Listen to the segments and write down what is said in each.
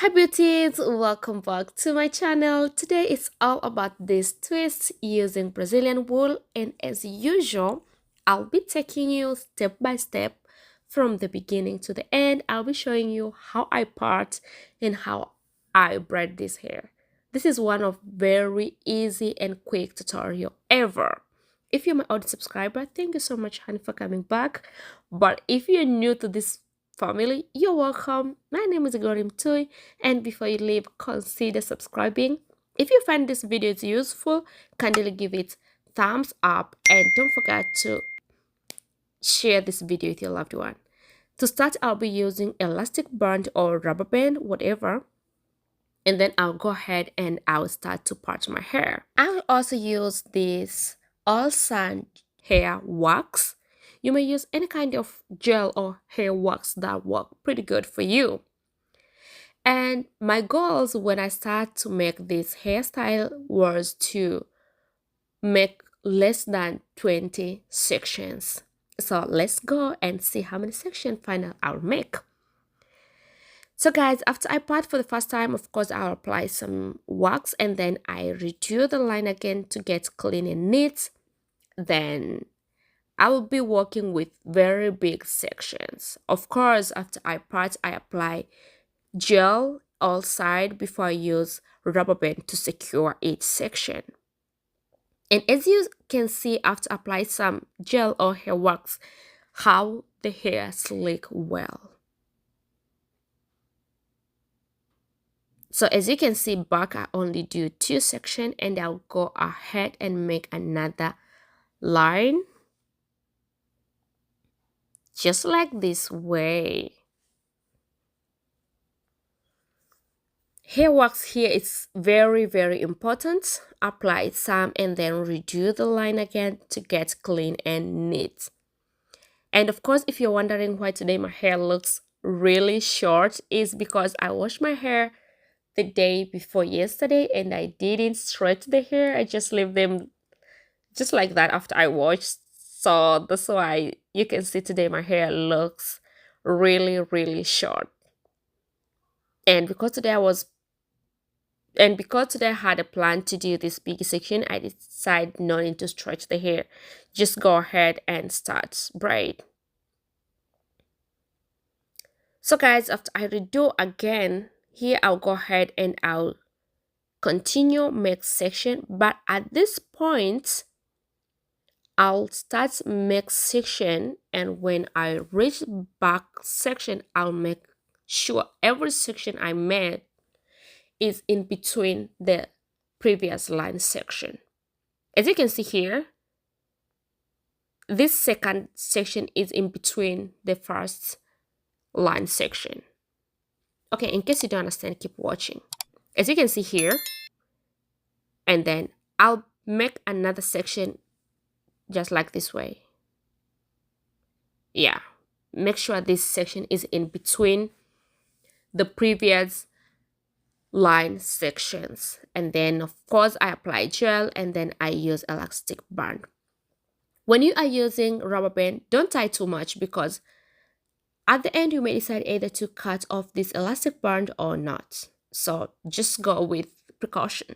Hi beauties, welcome back to my channel. Today it's all about this twist using Brazilian wool, and as usual, I'll be taking you step by step from the beginning to the end. I'll be showing you how I part and how I braid this hair. This is one of very easy and quick tutorial ever. If you're my old subscriber, thank you so much, honey, for coming back. But if you're new to this family, you're welcome. My name is Glorim Toy, and before you leave, consider subscribing. If you find this video is useful, kindly give it thumbs up and don't forget to share this video with your loved one. To start, I'll be using elastic band or rubber band, whatever, and then I'll go ahead and I'll start to part my hair. I'll also use this all sand hair wax. You may use any kind of gel or hair wax that work pretty good for you. And my goals when I start to make this hairstyle was to make less than 20 sections. So let's go and see how many sections final I'll make. So guys, after I part for the first time, of course, I'll apply some wax and then I redo the line again to get clean and neat. Then I will be working with very big sections. Of course, after I part, I apply gel all side before I use rubber band to secure each section. And as you can see, after apply some gel or hair wax, how the hair slick well. So as you can see, back I only do 2 sections and I'll go ahead and make another line just like this way. Hair wax here is very important. Apply some and then redo the line again to get clean and neat. And of course, if you're wondering why today my hair looks really short, is because I washed my hair the day before yesterday and I didn't stretch the hair. I just leave them just like that after I washed. So that's why you can see today my hair looks really short. And because today I had a plan to do this big section, I decided not need to stretch the hair. Just go ahead and start braid. So guys, after I redo again, here I'll go ahead and I'll continue make section. But at this point, I'll start make section, and when I reach back section, I'll make sure every section I made is in between the previous line section. As you can see here, this second section is in between the first line section. Okay, in case you don't understand, keep watching. As you can see here, and then I'll make another section just like this way. Yeah, make sure this section is in between the previous line sections, and then of course I apply gel and then I use elastic band. When you are using rubber band, don't tie too much because at the end you may decide either to cut off this elastic band or not. So just go with precaution.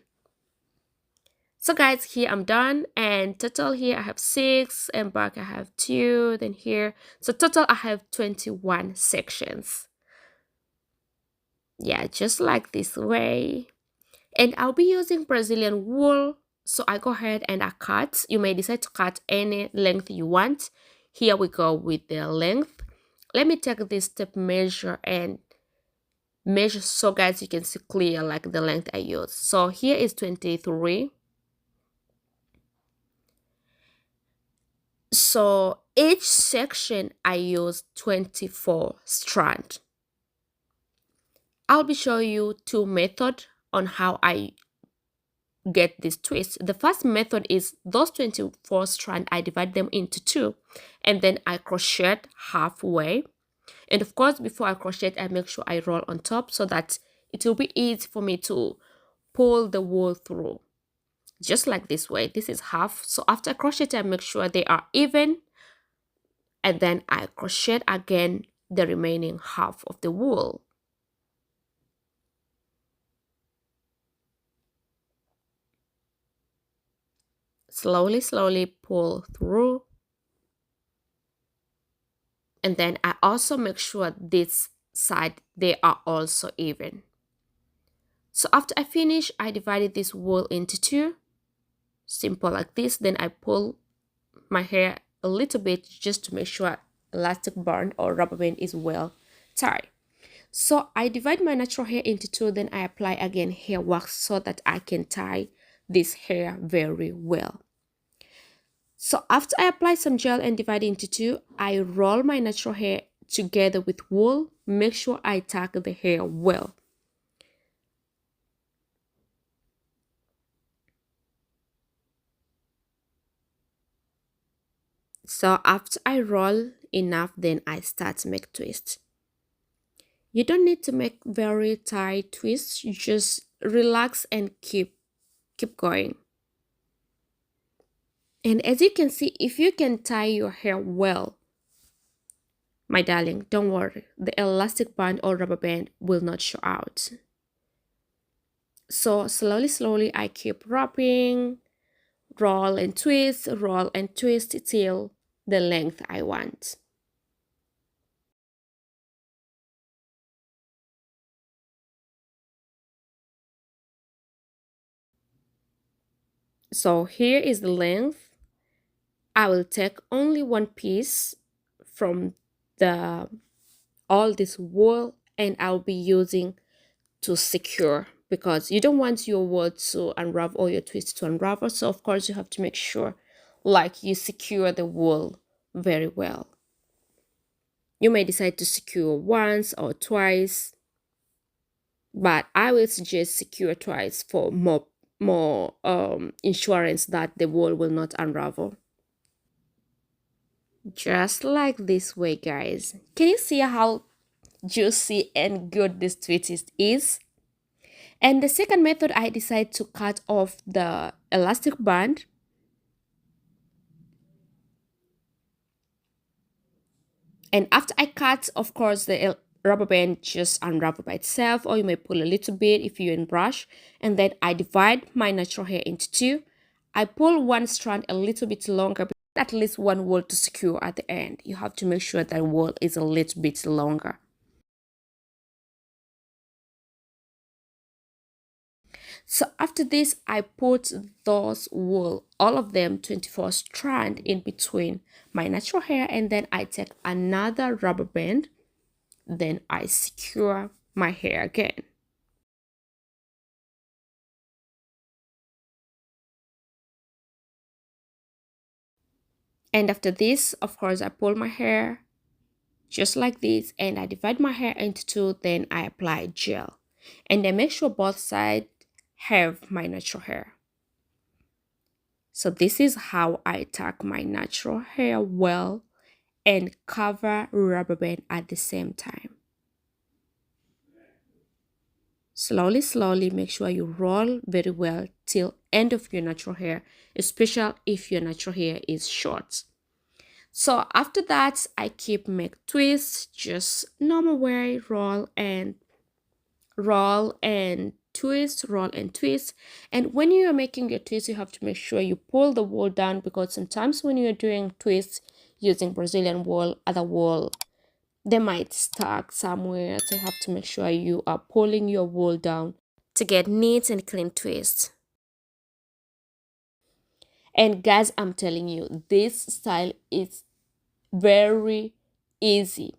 So guys, here I'm done, and total here I have 6 and back I have 2, then here, so total I have 21 sections. Yeah, just like this way. And I'll be using Brazilian wool, so I go ahead and I cut. You may decide to cut any length you want. Here we go with the length. Let me take this tape measure and measure so guys you can see clear like the length I use. So here is 23. So each section I use 24 strand. I'll be showing you 2 methods on how I get this twist. The first method is those 24 strand, I divide them into 2 and then I crochet halfway. And of course, before I crochet, I make sure I roll on top so that it will be easy for me to pull the wool through. Just like this way. This is half. So after I crochet, I make sure they are even. And then I crochet again the remaining half of the wool. slowly pull through. And then I also make sure this side they are also even. So after I finish, I divided this wool into two, simple like this. Then I pull my hair a little bit just to make sure elastic band or rubber band is well tied. So I divide my natural hair into two, then I apply again hair wax so that I can tie this hair very well. So after I apply some gel and divide it into two, I roll my natural hair together with wool. Make sure I tuck the hair well. So after I roll enough, then I start to make twists. You don't need to make very tight twists, just relax and keep going. And as you can see, if you can tie your hair well, my darling, don't worry, the elastic band or rubber band will not show out. So slowly I keep wrapping, roll and twist till the length I want. So here is the length. I will take only one piece from the all this wool and I'll be using to secure, because you don't want your wool to unravel or your twist to unravel. So of course you have to make sure like you secure the wool very well. You may decide to secure once or twice, but I will suggest secure twice for more insurance that the wool will not unravel. Just like this way, guys. Can you see how juicy and good this twist is? And the second method, I decide to cut off the elastic band. And after I cut, of course, the rubber band just unravel by itself, or you may pull a little bit if you're in brush. And then I divide my natural hair into two. I pull one strand a little bit longer, at least one wool to secure at the end. You have to make sure that wool is a little bit longer. So after this, I put those wool, all of them 24 strand in between my natural hair, and then I take another rubber band, then I secure my hair again. And after this, of course, I pull my hair just like this and I divide my hair into two, then I apply gel. And I make sure both sides have my natural hair. So this is how I tuck my natural hair well and cover rubber band at the same time. Slowly make sure you roll very well till end of your natural hair, especially if your natural hair is short. So after that, I keep make twists, just normal way, roll and twist, roll and twist. And when you are making your twist, you have to make sure you pull the wool down, because sometimes when you're doing twists using Brazilian wool, other wool, they might stuck somewhere. So you have to make sure you are pulling your wool down to get neat and clean twists. And guys, I'm telling you, this style is very easy.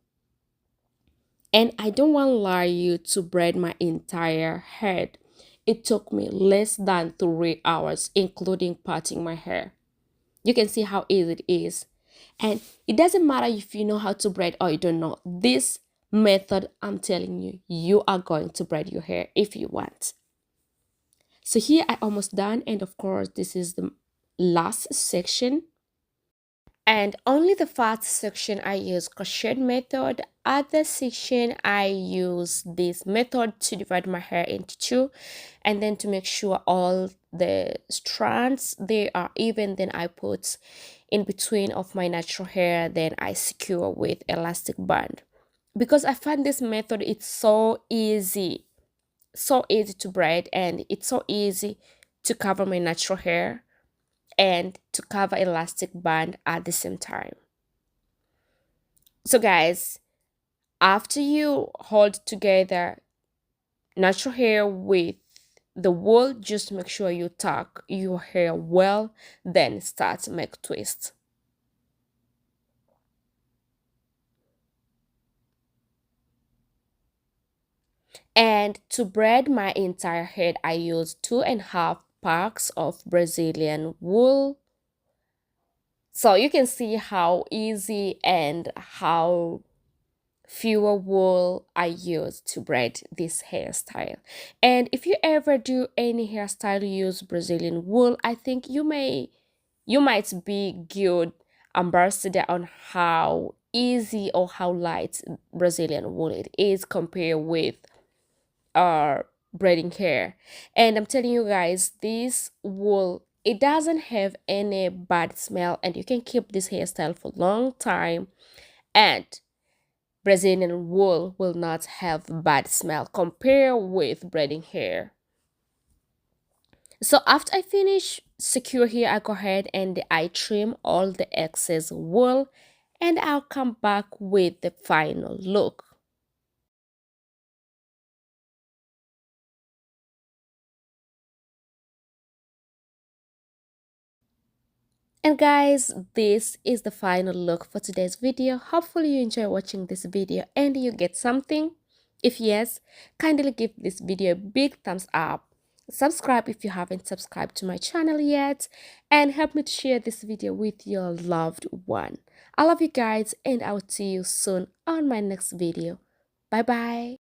And I don't want to lie you to braid my entire head. It took me less than 3 hours, including parting my hair. You can see how easy it is. And it doesn't matter if you know how to braid or you don't know. This method, I'm telling you, you are going to braid your hair if you want. So here I almost done, and of course this is the last section. And only the first section I use crochet method. Other section I use this method to divide my hair into two, and then to make sure all the strands they are even, then I put in between of my natural hair, then I secure with elastic band, because I find this method it's so easy to braid, and it's so easy to cover my natural hair. and to cover elastic band at the same time. So guys, after you hold together natural hair with the wool, just make sure you tuck your hair well, then start to make twists. And to braid my entire head, I used 2.5 packs of Brazilian wool. So you can see how easy and how fewer wool I use to braid this hairstyle. And if you ever do any hairstyle use Brazilian wool, I think you might be good ambassador on how easy or how light Brazilian wool it is compared with braiding hair. And I'm telling you guys, this wool, it doesn't have any bad smell, and you can keep this hairstyle for a long time, and Brazilian wool will not have bad smell compared with braiding hair. So after I finish secure here, I go ahead and I trim all the excess wool, and I'll come back with the final look. And guys, this is the final look for today's video. Hopefully you enjoy watching this video and you get something. If yes, kindly give this video a big thumbs up. Subscribe if you haven't subscribed to my channel yet, and help me to share this video with your loved one. I love you guys, and I will see you soon on my next video. Bye bye.